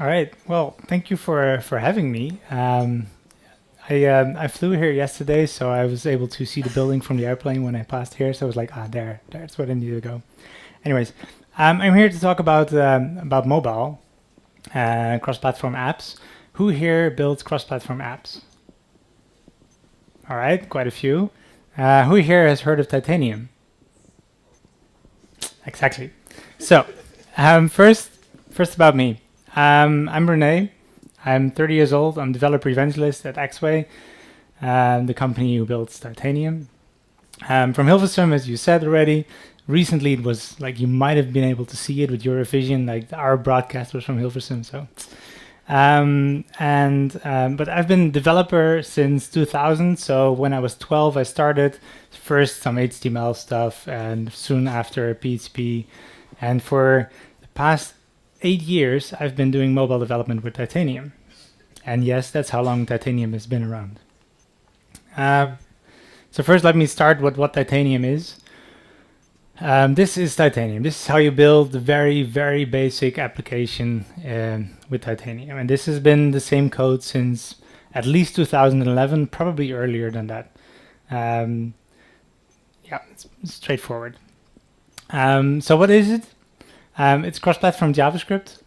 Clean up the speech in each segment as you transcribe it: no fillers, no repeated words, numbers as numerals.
All right. Well, thank you for having me. I flew here yesterday, so I was able to see the building from the airplane when I passed here. So I was like, there's where I need to go. Anyways, I'm here to talk about mobile cross-platform apps. Who here builds cross-platform apps? All right, quite a few. Who here has heard of Titanium? Exactly. So, first about me. I'm Rene. I'm 30 years old. I'm developer evangelist at Axway, the company who builds Titanium. From Hilversum, as you said already. Recently, it was like you might have been able to see it with Eurovision. Like our broadcast was from Hilversum. So, but I've been developer since 2000. So when I was 12, I started first some HTML stuff, and soon after PHP. And for the past 8 years, I've been doing mobile development with Titanium. And yes, that's how long Titanium has been around. So first, let me start with what Titanium is. This is Titanium. This is how you build the very, very basic application with Titanium. And this has been the same code since at least 2011, probably earlier than that. Yeah, it's straightforward. So what is it? It's cross-platform JavaScript.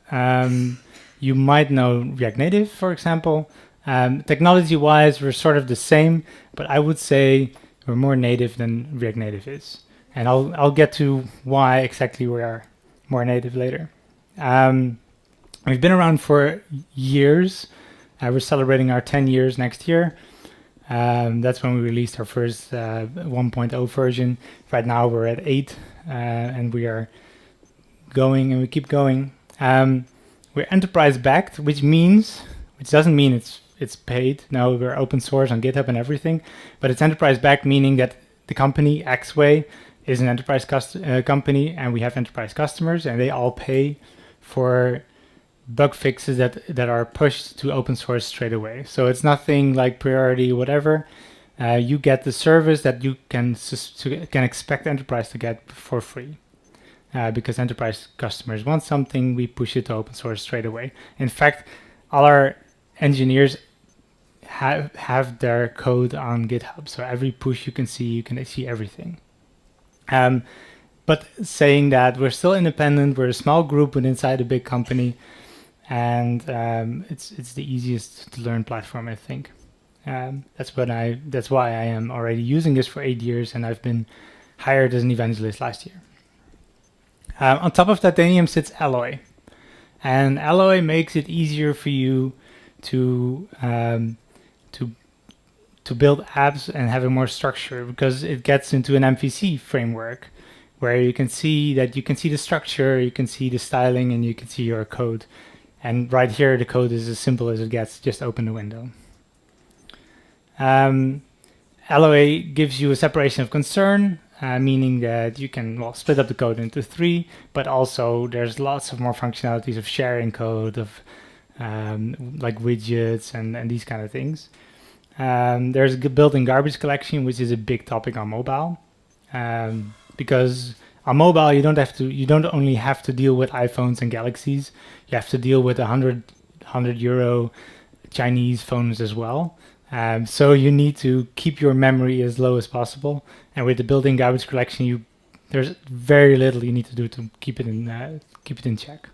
You might know React Native, for example. Technology-wise, we're sort of the same, but I would say we're more native than React Native is. And I'll get to why exactly we are more native later. We've been around for years. We're celebrating our 10 years next year. That's when we released our first 1.0 version. Right now we're at 8, and we are going, and we keep going. We're enterprise backed, which doesn't mean it's paid. No, we're open source on GitHub and everything, but it's enterprise backed, meaning that the company Axway is an enterprise company, and we have enterprise customers, and they all pay for bug fixes that are pushed to open source straight away. So it's nothing like priority, whatever. You get the service that you can expect enterprise to get for free. Because enterprise customers want something, we push it to open source straight away. In fact, all our engineers have their code on GitHub. So every push you can see everything. But saying that, we're still independent. We're a small group inside a big company, and it's the easiest to learn platform, I think. That's why I am already using this for 8 years, and I've been hired as an evangelist last year. On top of Titanium sits Alloy, and Alloy makes it easier for you to build apps and have a more structure, because it gets into an MVC framework where you can see the structure, you can see the styling, and you can see your code. And right here, the code is as simple as it gets. Just open the window. Alloy gives you a separation of concern, meaning that you can split up the code into 3, but also there's lots of more functionalities of sharing code, of like widgets and these kind of things. There's a built-in garbage collection, which is a big topic on mobile, because on mobile you don't only have to deal with iPhones and Galaxies, you have to deal with €100 Chinese phones as well. So you need to keep your memory as low as possible, and with the built-in garbage collection, there's very little you need to do to keep it in check.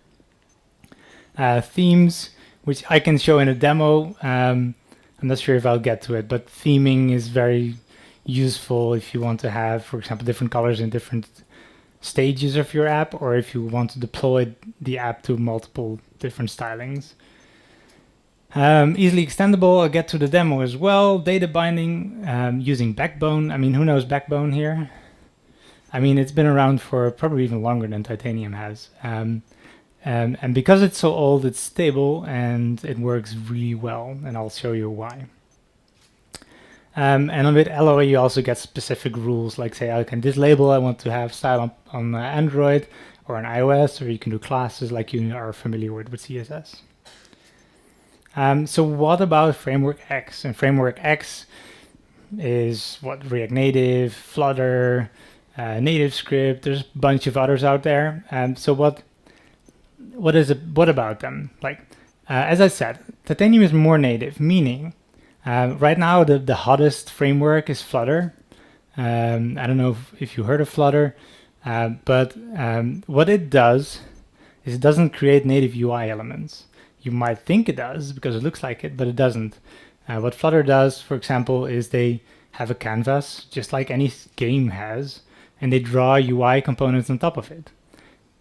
Themes, which I can show in a demo. I'm not sure if I'll get to it, but theming is very useful if you want to have, for example, different colors in different stages of your app, or if you want to deploy the app to multiple different stylings. Easily extendable, I'll get to the demo as well. Data binding using Backbone. I mean, who knows Backbone here? I mean, it's been around for probably even longer than Titanium has. And because it's so old, it's stable and it works really well, and I'll show you why. And with Alloy, you also get specific rules, like say, I can dislabel, I want to have style on Android or on iOS, or you can do classes like you are familiar with CSS. So what about Framework X? And Framework X is what React Native, Flutter, NativeScript, there's a bunch of others out there. So what about them? Like, As I said, Titanium is more native, meaning right now the hottest framework is Flutter. I don't know if you heard of Flutter, but what it does is it doesn't create native UI elements. You might think it does because it looks like it, but it doesn't. What Flutter does, for example, is they have a canvas, just like any game has, and they draw UI components on top of it,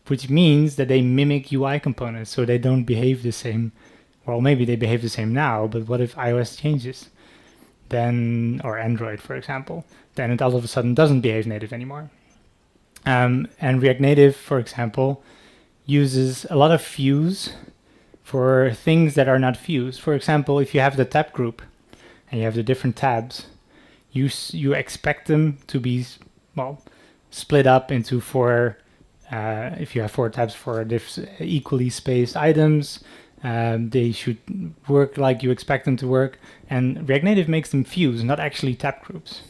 which means that they mimic UI components, so they don't behave the same. Well, maybe they behave the same now, but what if iOS changes? Then, or Android, for example, then it all of a sudden doesn't behave native anymore. And React Native, for example, uses a lot of views for things that are not views. For example, if you have the tab group and you have the different tabs, you expect them to be, well, split up into four. If you have 4 tabs for equally spaced items, they should work like you expect them to work. And React Native makes them views, not actually tab groups,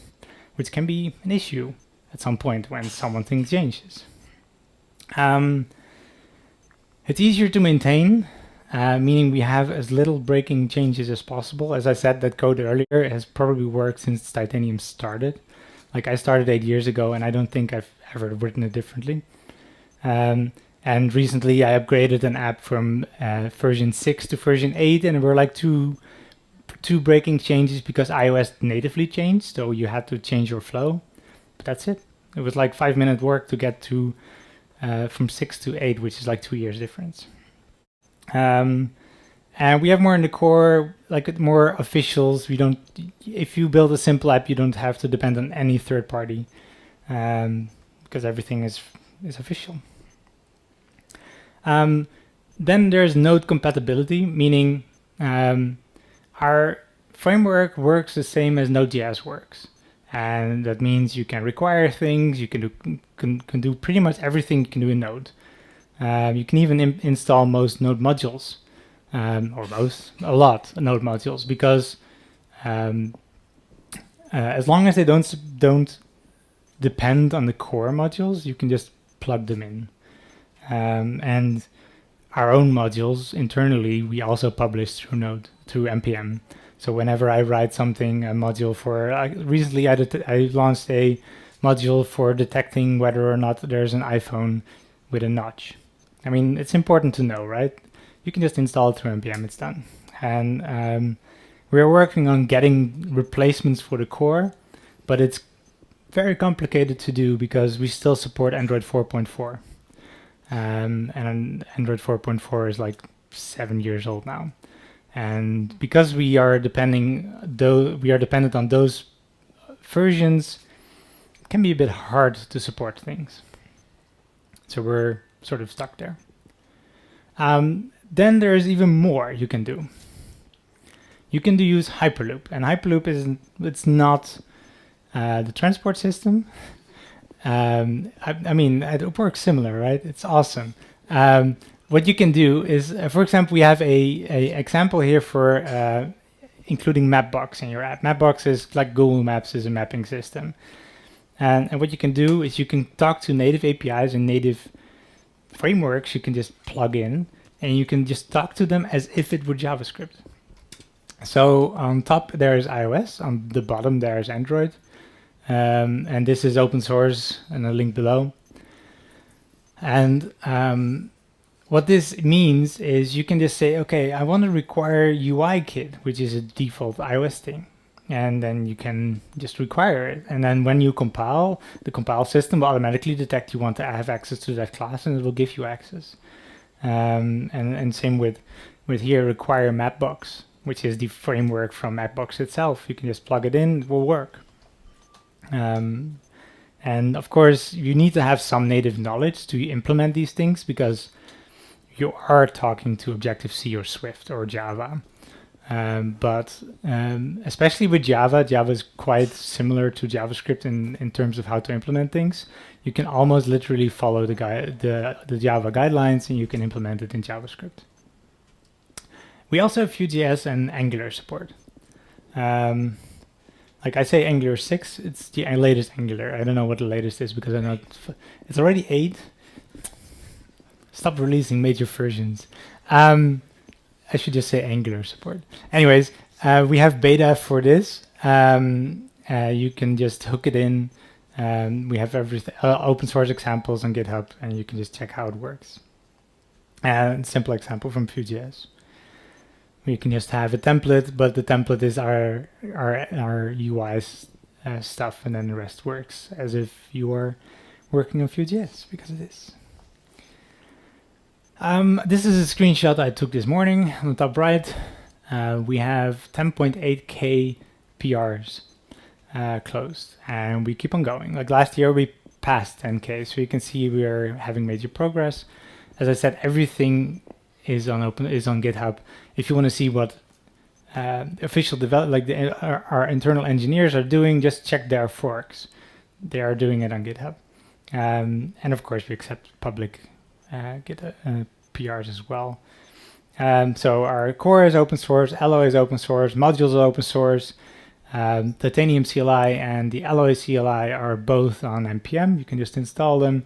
which can be an issue at some point when something changes. It's easier to maintain, meaning we have as little breaking changes as possible. As I said, that code earlier has probably worked since Titanium started. Like I started 8 years ago, and I don't think I've ever written it differently. And recently I upgraded an app from version 6 to version 8, and there were like two breaking changes because iOS natively changed, so you had to change your flow. But that's it. It was like 5-minute work to get to from 6 to 8, which is like 2 years difference. And we have more in the core, like more officials. We don't. If you build a simple app, you don't have to depend on any third party, because everything is official. Then there's node compatibility, meaning our framework works the same as Node.js works, and that means you can require things. You can do pretty much everything you can do in Node. You can even install most Node modules, or a lot of Node modules, because as long as they don't depend on the core modules, you can just plug them in. And our own modules internally, we also publish through Node, through npm. So whenever I write something, a module for, recently I launched a module for detecting whether or not there's an iPhone with a notch. I mean, it's important to know, right? You can just install it through npm, it's done. And we're working on getting replacements for the core, but it's very complicated to do because we still support Android 4.4. And Android 4.4 is like 7 years old now. And because we are dependent on those versions, it can be a bit hard to support things. So we're sort of stuck there. Then there's even more you can do. You can use Hyperloop, and Hyperloop it's not the transport system. I mean, it works similar, right? It's awesome. What you can do is, for example, we have a example here for including Mapbox in your app. Mapbox is like Google Maps is a mapping system. And what you can do is you can talk to native APIs and native frameworks you can just plug in, and you can just talk to them as if it were JavaScript. So on top there is iOS, on the bottom there is Android. And this is open source, and a link below. And what this means is you can just say, okay, I want to require UIKit, which is a default iOS thing. And then you can just require it. And then when you compile, the compile system will automatically detect you want to have access to that class, and it will give you access. And same with here, require Mapbox, which is the framework from Mapbox itself. You can just plug it in, it will work. And of course, you need to have some native knowledge to implement these things, because you are talking to Objective-C or Swift or Java. But especially with Java is quite similar to JavaScript in terms of how to implement things. You can almost literally follow the Java guidelines, and you can implement it in JavaScript. We also have Vue.js and Angular support. Like I say Angular 6, it's the latest Angular. I don't know what the latest is because I know it's already 8. Stop releasing major versions. I should just say Angular support. Anyways, we have beta for this. You can just hook it in. We have everything, open source examples on GitHub, and you can just check how it works. Simple example from Vue.js. We can just have a template, but the template is our UI stuff, and then the rest works as if you are working on Vue.js because of this. This is a screenshot I took this morning. On the top right, we have 10.8k PRs closed, and we keep on going. Like last year, we passed 10k, so you can see we are having major progress. As I said, everything is on GitHub. If you want to see what official our internal engineers are doing, just check their forks. They are doing it on GitHub, and of course we accept public PRs as well. So our core is open source, Alloy is open source, modules are open source. Titanium CLI and the Alloy CLI are both on npm. You can just install them.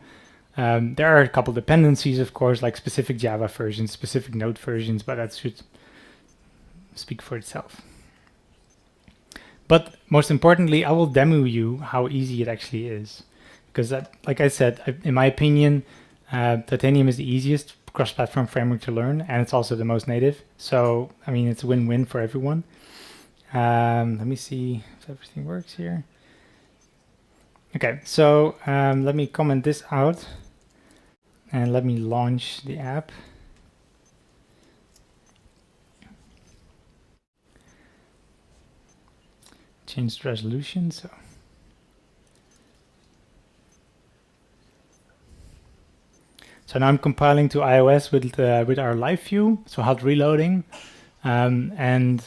There are a couple dependencies, of course, like specific Java versions, specific Node versions, but that should speak for itself. But most importantly, I will demo you how easy it actually is. Because like I said, in my opinion, Titanium is the easiest cross-platform framework to learn, and it's also the most native. So, I mean, it's a win-win for everyone. Let me see if everything works here. Okay, so let me comment this out. And let me launch the app. Change the resolution. So now I'm compiling to iOS with our live view, so hot reloading. And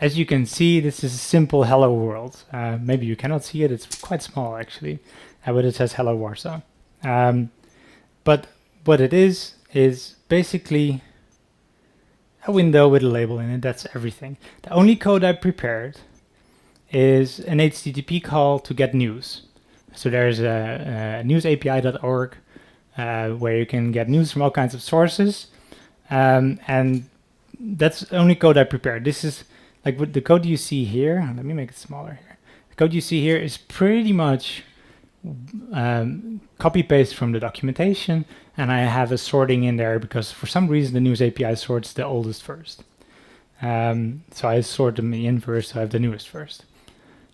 as you can see, this is a simple hello world. Maybe you cannot see it. It's quite small actually, but it says hello Warsaw. But what it is basically a window with a label in it. That's everything. The only code I prepared is an HTTP call to get news. So there's a newsapi.org where you can get news from all kinds of sources. And that's the only code I prepared. This is like what the code you see here. Let me make it smaller here. The code you see here is pretty much copy paste from the documentation, and I have a sorting in there because for some reason the news API sorts the oldest first. So I sort them in the inverse, so I have the newest first.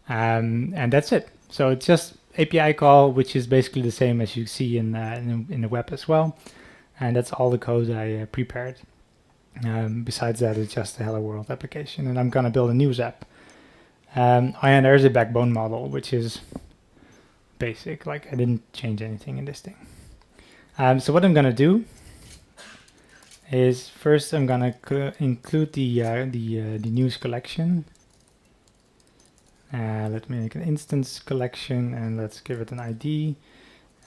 And that's it. So it's just API call, which is basically the same as you see in the web as well. And that's all the code I prepared. Besides that, it's just a Hello World application, and I'm gonna build a news app. And there's a backbone model, which is basic. Like I didn't change anything in this thing. So what I'm gonna do is first I'm gonna include the news collection. Let me make an instance collection, and let's give it an ID.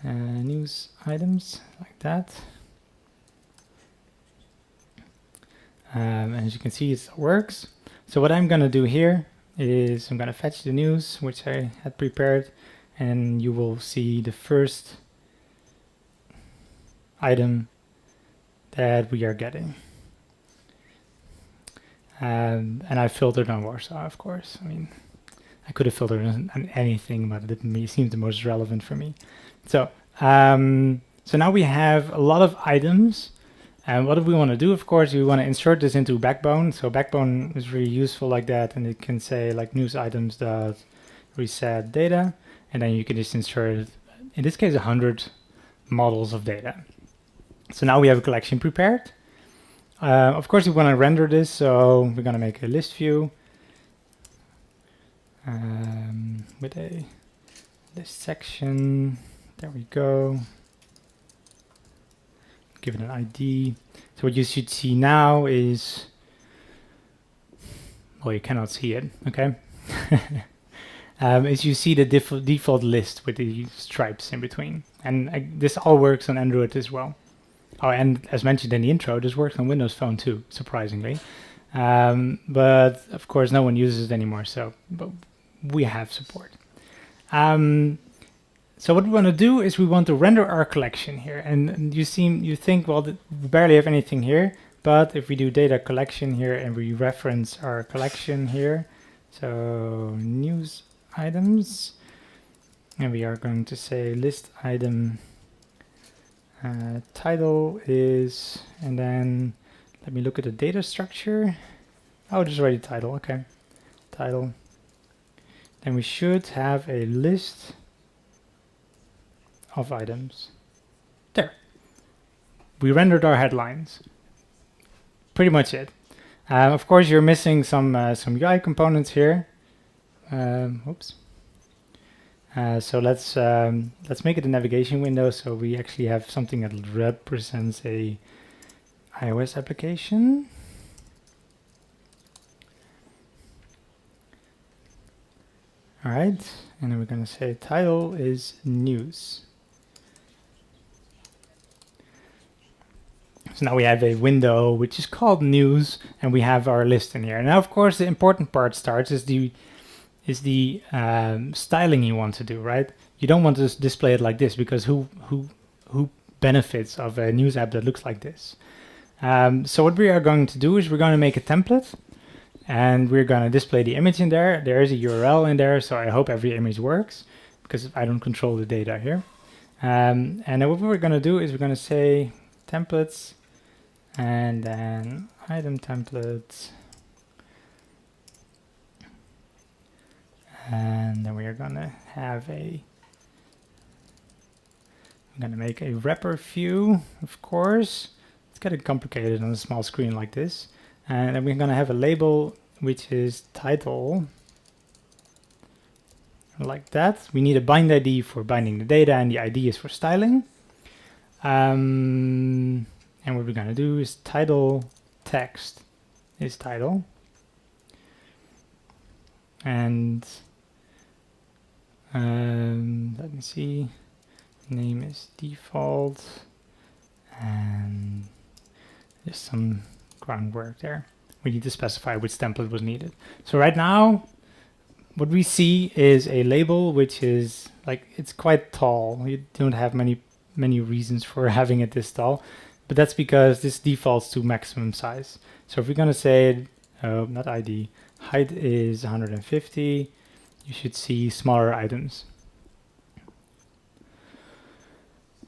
News items like that. As you can see, it works. So what I'm gonna do here is I'm gonna fetch the news, which I had prepared, and you will see the first item that we are getting. And I filtered on Warsaw, of course. I mean, I could have filtered on anything, but it seemed the most relevant for me. So, so now we have a lot of items. And what do we want to do? Of course, we want to insert this into Backbone. So Backbone is really useful like that, and it can say like news items dot reset data, and then you can just insert, in this case, 100 models of data. So now we have a collection prepared. Of course, we want to render this, so we're going to make a list view with a list section. There we go. Give it an ID. So what you should see now is, well, you cannot see it, okay? Is you see the default list with the stripes in between. And this all works on Android as well. Oh, and as mentioned in the intro, this works on Windows Phone too, surprisingly. But of course, no one uses it anymore, so but we have support. So what we want to do is we want to render our collection here. And you think, well, we barely have anything here. But if we do data collection here and we reference our collection here, so news items, and we are going to say list item title is, and then let me look at the data structure. Oh, there's already title. Okay, title. Then we should have a list of items. There. We rendered our headlines. Pretty much it. Of course, you're missing some UI components here. Oops. So let's make it a navigation window so we actually have something that represents a iOS application. All right, and then we're going to say title is news. So now we have a window which is called news, and we have our list in here. Now, of course, the important part starts is the styling you want to do, right? You don't want to display it like this because who benefits of a news app that looks like this? So what we are going to do is we're going to make a template, and we're going to display the image in there. There is a URL in there, so I hope every image works because I don't control the data here. And then what we're going to do is we're going to say templates, and then item templates, and then we are going to have I'm going to make a wrapper view, of course. It's getting complicated on a small screen like this. And then we're going to have a label which is title, like that. We need a bind ID for binding the data, and the ID is for styling. And what we're going to do is title text is title, and let me see, name is default, and there's some groundwork there. We need to specify which template was needed. So right now, what we see is a label which is like, it's quite tall. You don't have many reasons for having it this tall, but that's because this defaults to maximum size. So if we're going to say, not ID, height is 150, you should see smaller items.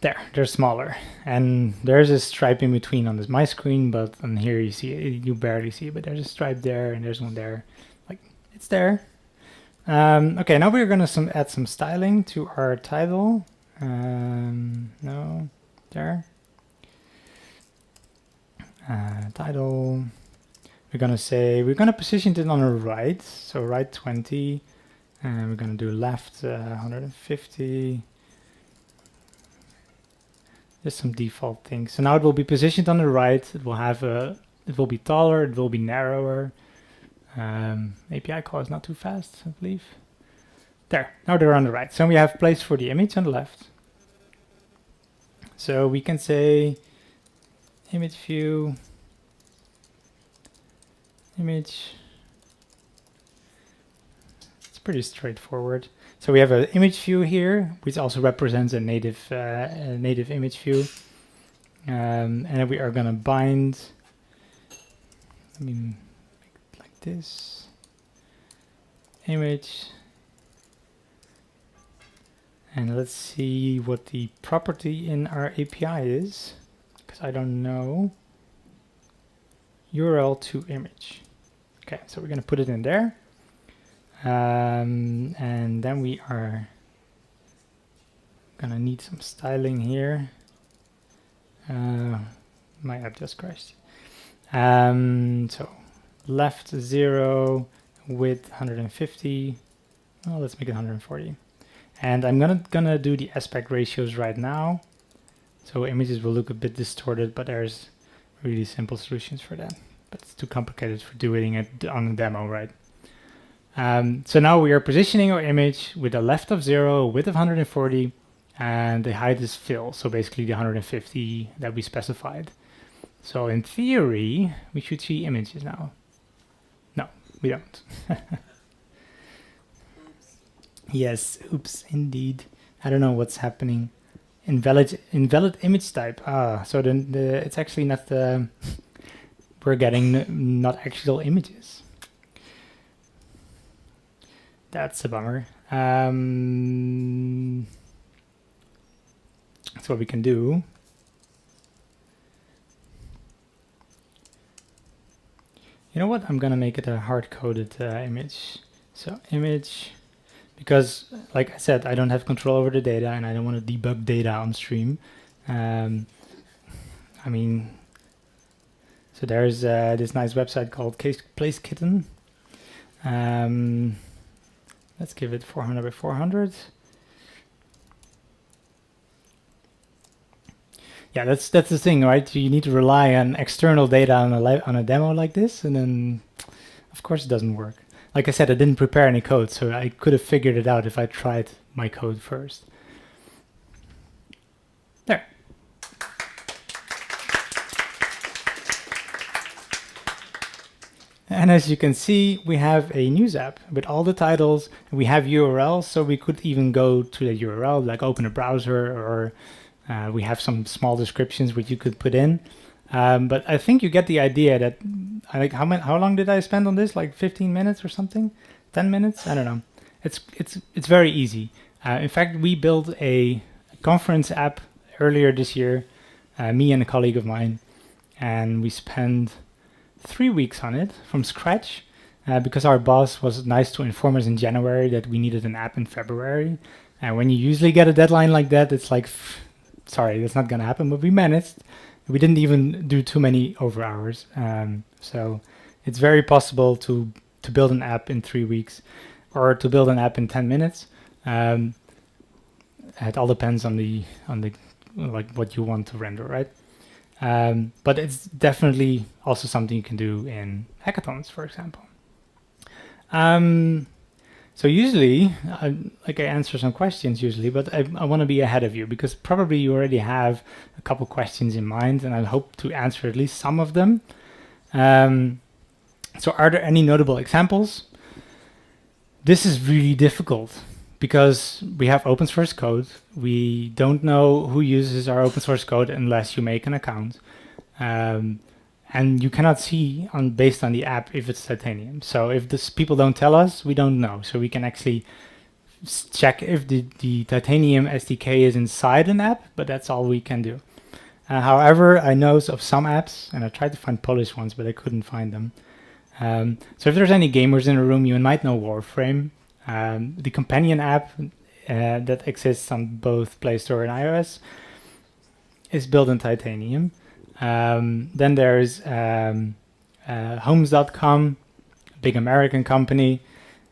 There, they're smaller, and there's a stripe in between on my screen, but on here you see it, you barely see it, but there's a stripe there and there's one there. Like, it's there. Okay, now we're going to add some styling to our title. No, there. Title. We're going to position it on the right, so right 20, and we're going to do left 150. There's some default things. So now it will be positioned on the right. It will have it will be taller. It will be narrower. API call is not too fast, I believe. There. Now they're on the right. So we have place for the image on the left. So we can say image view, image. It's pretty straightforward. So we have an image view here, which also represents a native image view. And then we are going to bind, let me make it like this, image. And let's see what the property in our API is, because I don't know. URL to image. Okay, so we're going to put it in there. And then we are gonna need some styling here. My app just crashed. So left 0, width 150. Oh, let's make it 140. And I'm gonna do the aspect ratios right now. So images will look a bit distorted, but there's really simple solutions for that. But it's too complicated for doing it on a demo, right? So now we are positioning our image with a left of 0, width of 140, and the height is fill, so basically the 150 that we specified. So in theory, we should see images now. No, we don't. Yes, oops, indeed. I don't know what's happening. Invalid image type. So then it's actually not the we're getting not actual images. That's a bummer. That's what we can do. You know what? I'm gonna make it a hard-coded image. So image, because like I said, I don't have control over the data and I don't want to debug data on stream. I mean, so there's this nice website called Place Kitten. Let's give it 400 by 400. Yeah, that's the thing, right? You need to rely on external data on a demo like this, and then of course it doesn't work. Like I said, I didn't prepare any code, so I could have figured it out if I tried my code first. There. And as you can see, we have a news app with all the titles. We have URLs, so we could even go to the URL, like open a browser, or we have some small descriptions which you could put in. But I think you get the idea that, like, how long did I spend on this? Like 15 minutes or something? 10 minutes? I don't know. It's very easy. In fact, we built a conference app earlier this year, me and a colleague of mine, and we spent 3 weeks on it from scratch because our boss was nice to inform us in January that we needed an app in February. And when you usually get a deadline like that, it's like, sorry, that's not going to happen, but we managed. We didn't even do too many over hours. So it's very possible to build an app in 3 weeks or to build an app in 10 minutes. It all depends on the like what you want to render, right? But it's definitely also something you can do in hackathons, for example. So usually, like I answer some questions usually, but I want to be ahead of you because probably you already have a couple questions in mind, and I hope to answer at least some of them. So are there any notable examples? This is really difficult because we have open source code. We don't know who uses our open source code unless you make an account. And you cannot see based on the app if it's titanium. So if people don't tell us, we don't know. So we can actually check if the titanium SDK is inside an app, but that's all we can do. However, I know of some apps, and I tried to find Polish ones, but I couldn't find them. So if there's any gamers in the room, you might know Warframe. The companion app that exists on both Play Store and iOS is built in titanium. Then there's homes.com, a big American company.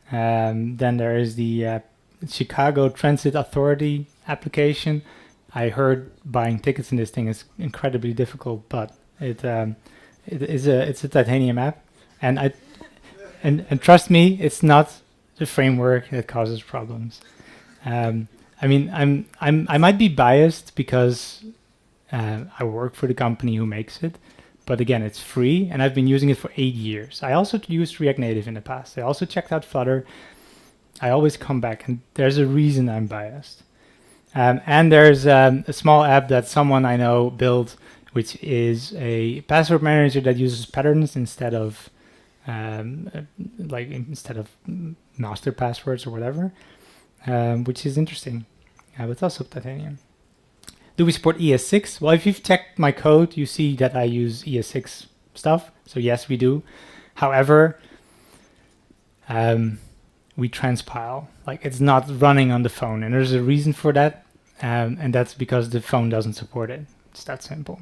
Then there is the Chicago Transit Authority application. I heard buying tickets in this thing is incredibly difficult, but it's a titanium app, and trust me, it's not the framework that causes problems. I mean, I might be biased because I work for the company who makes it, but again, it's free, and I've been using it for 8 years. I also used React Native in the past. I also checked out Flutter. I always come back, and there's a reason I'm biased. And there's a small app that someone I know built, which is a password manager that uses patterns instead of master passwords or whatever, which is interesting. But it's also titanium. Do we support ES6? Well, if you've checked my code, you see that I use ES6 stuff. So yes, we do. However, we transpile. Like, it's not running on the phone, and there's a reason for that, and that's because the phone doesn't support it. It's that simple.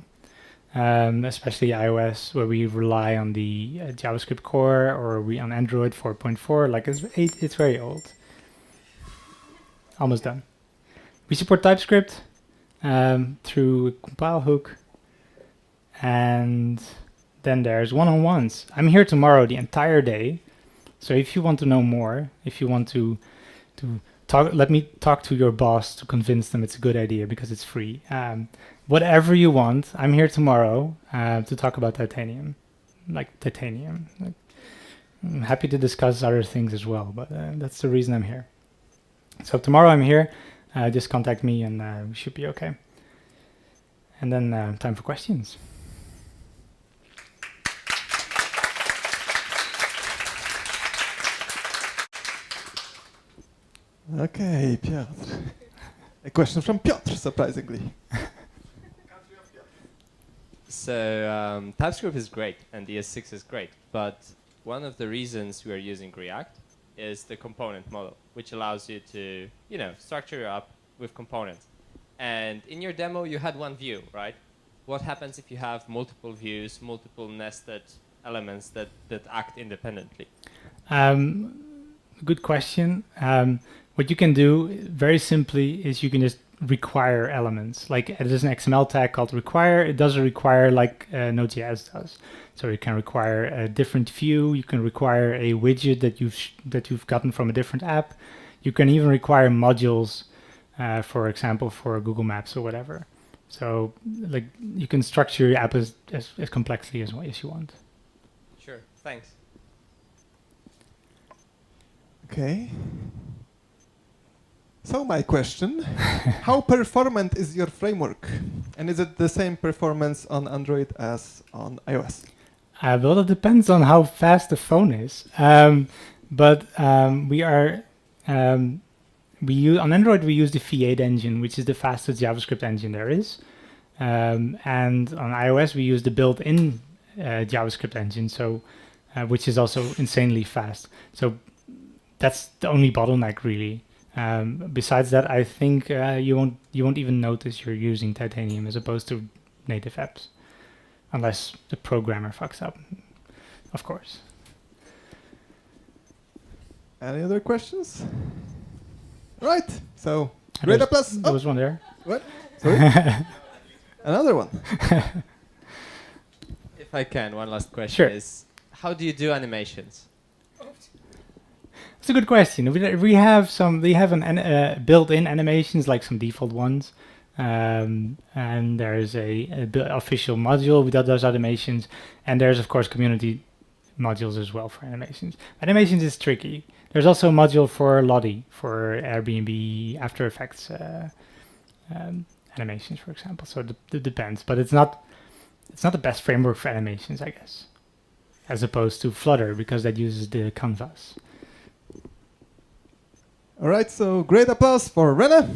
Especially iOS, where we rely on the JavaScript core, or we on Android 4.4. Like, it's very old. Almost done. We support TypeScript through compile hook, and then there's one-on-ones. I'm here tomorrow the entire day, so if you want to know more, if you want to talk, let me talk to your boss to convince them it's a good idea because it's free. Whatever you want, I'm here tomorrow to talk about titanium, like titanium. I'm happy to discuss other things as well, but that's the reason I'm here. So tomorrow I'm here. Just contact me and we should be okay. And then time for questions. Okay, Piotr. A question from Piotr, surprisingly. So TypeScript is great and ES6 is great, but one of the reasons we are using React is the component model, which allows you to, structure your app with components. And in your demo, you had one view, right? What happens if you have multiple views, multiple nested elements that act independently? Good question. What you can do very simply is you can just require elements. Like there's an XML tag called require. It doesn't require like Node.js does. So you can require a different view. You can require a widget that you've gotten from a different app. You can even require modules, for example, for Google Maps or whatever. So like you can structure your app as complexly as you want. Sure, thanks. Okay. So my question, how performant is your framework? And is it the same performance on Android as on iOS? Well, it depends on how fast the phone is. But we use on Android we use the V8 engine, which is the fastest JavaScript engine there is. And on iOS we use the built-in JavaScript engine, so which is also insanely fast. So that's the only bottleneck really. Besides that, I think you won't even notice you're using Titanium as opposed to native apps, unless the programmer fucks up, of course. Any other questions? Right. So great applause. There was one there. What? Sorry. Another one. If I can, one last question Sure. is, how do you do animations? It's a good question. We have built-in animations, like some default ones, and there's a official module with those animations, and there's of course community modules as well for animations. Animations is tricky. There's also a module for Lottie, for Airbnb After Effects animations, for example. So it depends, but it's not the best framework for animations, I guess, as opposed to Flutter, because that uses the canvas. All right, so great applause for Rene.